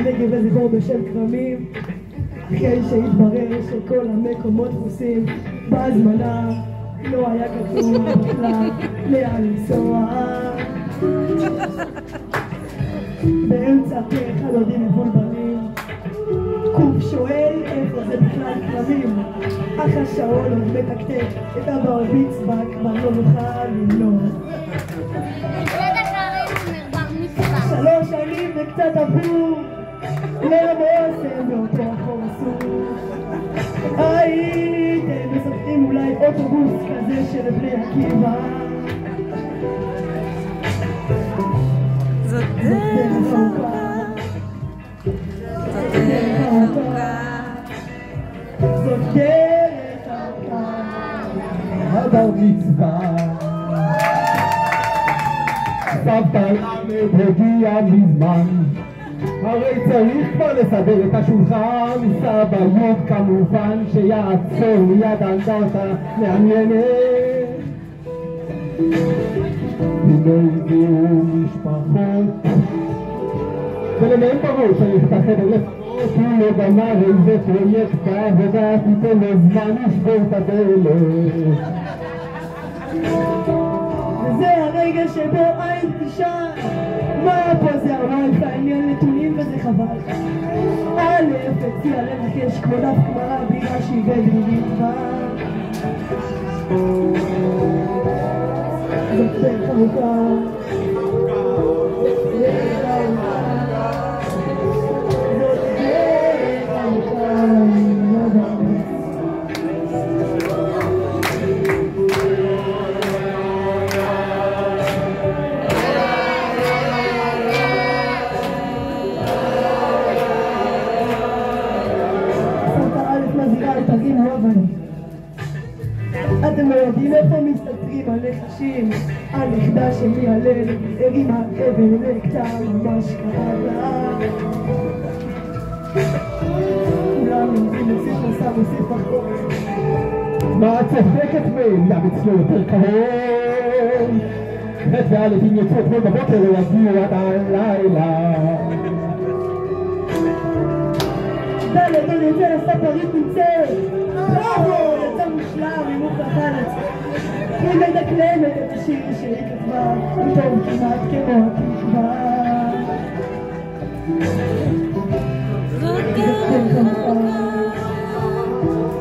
נגב איזה בור בשם כרמים, אחרי שהתברר שכל המקומות תפוסים בהזמנה לא היה כתוב בכלל לאן לנסוע. באמצע פרק הלודים מבולבלים, קוף שואל איפה זה בכלל כרמים, אך השעון עוד מתקתק את הברביץ כבר לא נוכל למנוע. 3 שנים וקצת עברו למוסם באותו החור אסור. הייתם מספקים אולי אוטובוס כזה של בני עקיבא. זאת דרך ארוכה, זאת דרך ארוכה, זאת דרך ארוכה. הבר מצווה סבתא למד הגיע מזמן, הרי צריך כבר לסדר את השולחן. סבא יוד כמובן שיעצור מיד אנדרטה מעניינת. ולא הגיעו משפחות ולמהם ברור צריך את החדר לפחות. הוא לא גמר איזה פרויקט בעבודה, תיתן לו זמן לשבור את הדלת. וזה הרגע שבו עין תשאל מה פה זה הוואי העניין נתונים וזה חבל. א' הציע לנחש כמו דף גמרא בגלל שהיא בדרידים כבר. זאת דרך ארוכה, זאת דרך ארוכה. אתם לא יודעים איפה מסתתרים הנחשים, הנכדה שלי הלל הרימה אבן לקטע ממש קרה. כולם לומדים את ספר סב וספר חורף. מה את צוחקת מהם? ים אצלו יותר קרוב. ח' וא' אם יוצאו אתמול בבוקר לא יגיעו עד הלילה. דלת עוד יוצא לספרית נמצאת. בראבו! יצא מושלם עם מוכרחנת. היא מדקלמת את השיר שהיא כתבה, פתאום כמעט כמו התקווה. זאת דרך ארוכה,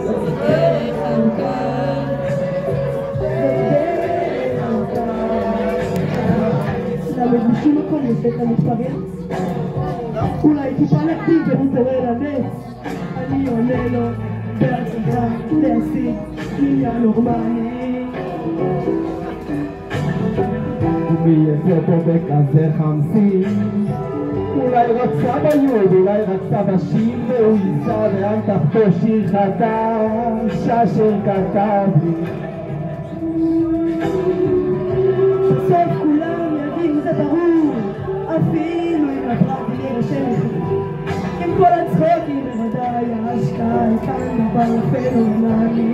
זאת דרך ארוכה, זאת דרך ארוכה. למד משום מקום לפתע מתפרץ, אולי טיפה נקדים ונתעורר לנץ. אני עונה לו בהצגה להשיג עניין נורמלי. ומייזה פה בכזה חמסים, אולי רצה ביוד, אולי רצה בשיר, והוא ייסע לאן תחתו שיר חדש, אשר כתב לי. בסוף כולם יודעים זה ברור, אפילו אם הפרט יהיה בשם עם כל הצחוקים בוודאי ההשקעה כאן אבל פנומנלי.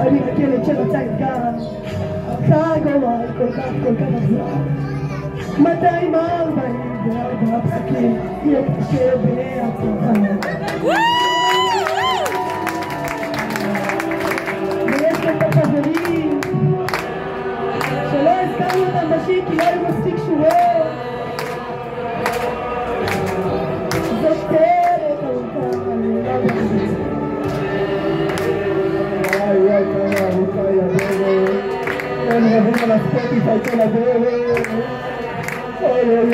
אני רכבת שרצה אתגר, הגורל כל כך אכזר. 244 פסקים יהיה קשה בהצלחה. ויש כאן את החברים שלא הזכרנו אותם בשיר כי לא היו מספיק שורות. זאת דרך ארוכה, וואי כמה ארוכה ידרך, הם רבים על הספוטיפיי כל הדרך. אוי אוי אוי